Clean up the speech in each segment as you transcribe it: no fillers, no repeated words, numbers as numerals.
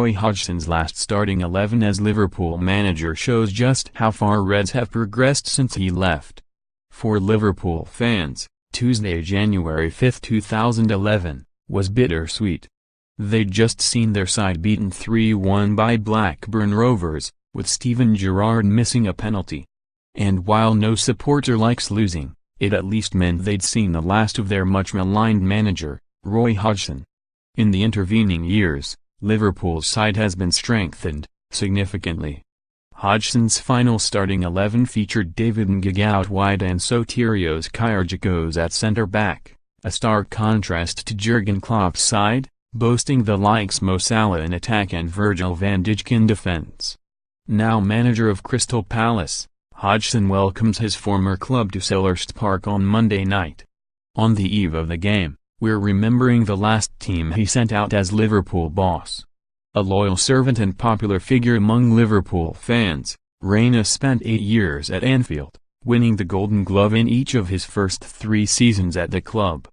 Roy Hodgson's last starting 11 as Liverpool manager shows just how far Reds have progressed since he left. For Liverpool fans, Tuesday, January 5, 2011, was bittersweet. They'd just seen their side beaten 3-1 by Blackburn Rovers, with Steven Gerrard missing a penalty. And while no supporter likes losing, it at least meant they'd seen the last of their much-maligned manager, Roy Hodgson. In the intervening years, Liverpool's side has been strengthened, significantly. Hodgson's final starting 11 featured David Ngige out wide and Soterios Kyrgios at centre-back, a stark contrast to Jurgen Klopp's side, boasting the likes Mo Salah in attack and Virgil van Dijk in defence. Now manager of Crystal Palace, Hodgson welcomes his former club to Selhurst Park on Monday night. On the eve of the game, we're remembering the last team he sent out as Liverpool boss. A loyal servant and popular figure among Liverpool fans, Reina spent 8 years at Anfield, winning the Golden Glove in each of his first 3 seasons at the club.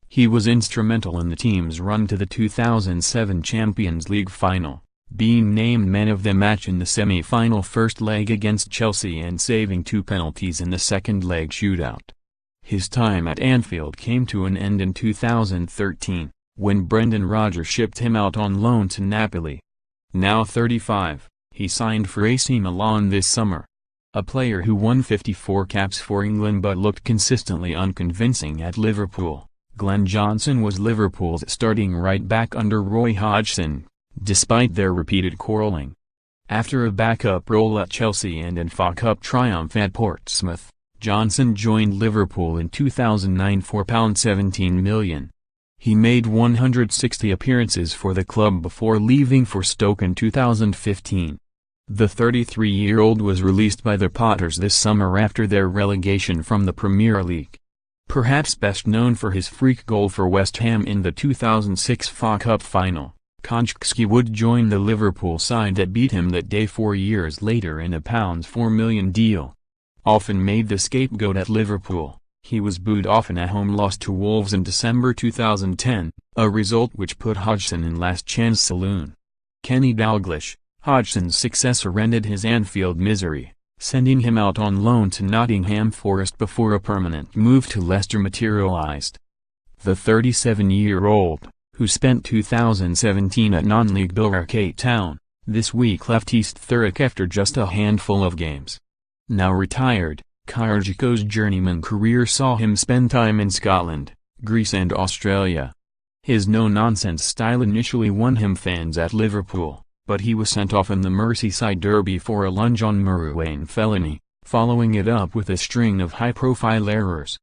He was instrumental in the team's run to the 2007 Champions League final, being named man of the match in the semi-final first leg against Chelsea and saving 2 penalties in the second leg shootout. His time at Anfield came to an end in 2013, when Brendan Rodgers shipped him out on loan to Napoli. Now 35, he signed for AC Milan this summer. A player who won 54 caps for England but looked consistently unconvincing at Liverpool, Glenn Johnson was Liverpool's starting right-back under Roy Hodgson, despite their repeated quarrelling. After a backup role at Chelsea and an FA Cup triumph at Portsmouth, Johnson joined Liverpool in 2009 for £17 million. He made 160 appearances for the club before leaving for Stoke in 2015. The 33-year-old was released by the Potters this summer after their relegation from the Premier League. Perhaps best known for his freak goal for West Ham in the 2006 FA Cup final, Hodgson would join the Liverpool side that beat him that day 4 years later in a £4 million deal. Often made the scapegoat at Liverpool, he was booed off in a home loss to Wolves in December 2010, a result which put Hodgson in last chance saloon. Kenny Dalglish, Hodgson's successor, ended his Anfield misery, sending him out on loan to Nottingham Forest before a permanent move to Leicester materialised. The 37-year-old, who spent 2017 at non-league Billericay Town, this week left East Thurrock after just a handful of games. Now retired, Kyrgios' journeyman career saw him spend time in Scotland, Greece and Australia. His no-nonsense style initially won him fans at Liverpool, but he was sent off in the Merseyside derby for a lunge on Marouane Fellaini, following it up with a string of high-profile errors.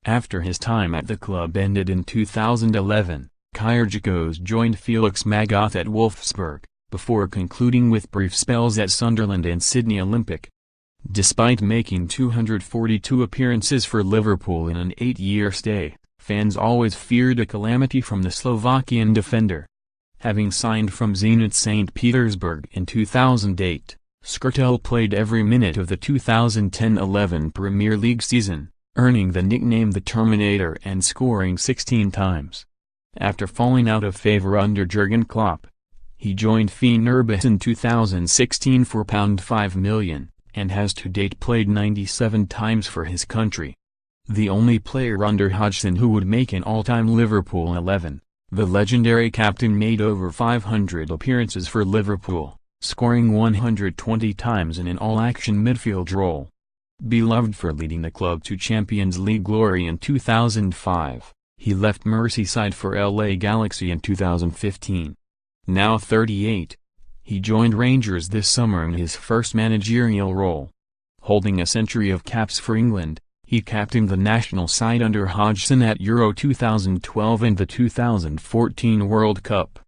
After his time at the club ended in 2011, Kyrgios joined Felix Magath at Wolfsburg, before concluding with brief spells at Sunderland and Sydney Olympic. Despite making 242 appearances for Liverpool in an 8-year stay, fans always feared a calamity from the Slovakian defender. Having signed from Zenit St. Petersburg in 2008, Skrtel played every minute of the 2010-11 Premier League season, earning the nickname the Terminator and scoring 16 times. After falling out of favour under Jurgen Klopp, he joined Fenerbahce in 2016 for £5 million. And has to date played 97 times for his country. The only player under Hodgson who would make an all-time Liverpool 11, the legendary captain made over 500 appearances for Liverpool, scoring 120 times in an all-action midfield role. Beloved for leading the club to Champions League glory in 2005, he left Merseyside for LA Galaxy in 2015. Now 38. He joined Rangers this summer in his first managerial role. Holding a century of caps for England, he captained the national side under Hodgson at Euro 2012 and the 2014 World Cup.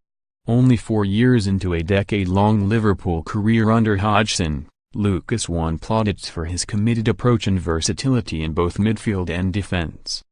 Only 4 years into a decade-long Liverpool career under Hodgson, Lucas won plaudits for his committed approach and versatility in both midfield and defence.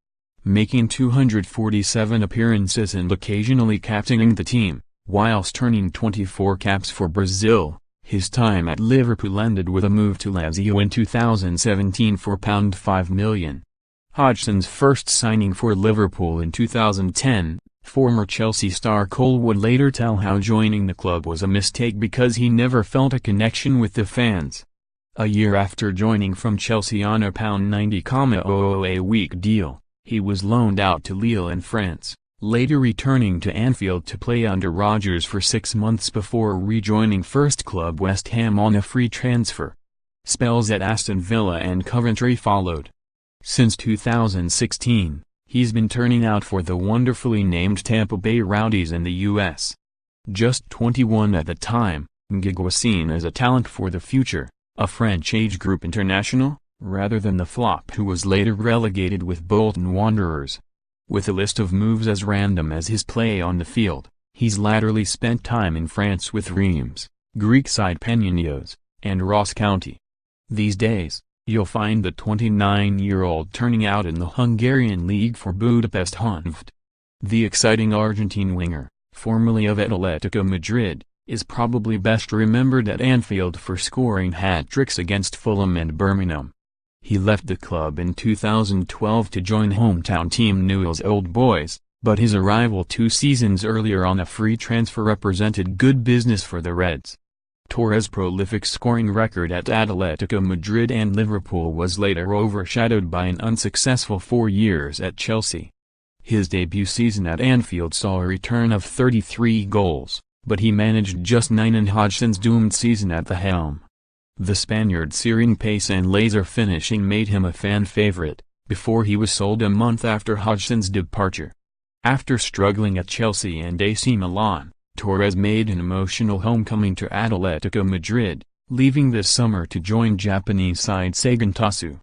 Making 247 appearances and occasionally captaining the team, whilst earning 24 caps for Brazil, his time at Liverpool ended with a move to Lazio in 2017 for £5 million. Hodgson's first signing for Liverpool in 2010, Former Chelsea star Cole would later tell how joining the club was a mistake because he never felt a connection with the fans. A year after joining from Chelsea on a £90,000 a week deal, he was loaned out to Lille in France, later returning to Anfield to play under Rodgers for 6 months before rejoining first club West Ham on a free transfer. Spells at Aston Villa and Coventry followed. Since 2016, he's been turning out for the wonderfully named Tampa Bay Rowdies in the U.S. Just 21 at the time, Ngig was seen as a talent for the future, a French age group international, rather than the flop who was later relegated with Bolton Wanderers. With a list of moves as random as his play on the field, he's latterly spent time in France with Reims, Greek side Panionios, and Ross County. These days, you'll find the 29-year-old turning out in the Hungarian league for Budapest Honved. The exciting Argentine winger, formerly of Atletico Madrid, is probably best remembered at Anfield for scoring hat-tricks against Fulham and Birmingham. He left the club in 2012 to join hometown team Newell's Old Boys, but his arrival 2 seasons earlier on a free transfer represented good business for the Reds. Torres' prolific scoring record at Atletico Madrid and Liverpool was later overshadowed by an unsuccessful 4 years at Chelsea. His debut season at Anfield saw a return of 33 goals, but he managed just 9 in Hodgson's doomed season at the helm. The Spaniard's searing pace and laser finishing made him a fan favorite, before he was sold a month after Hodgson's departure. After struggling at Chelsea and AC Milan, Torres made an emotional homecoming to Atletico Madrid, leaving this summer to join Japanese side Sagan Tosu.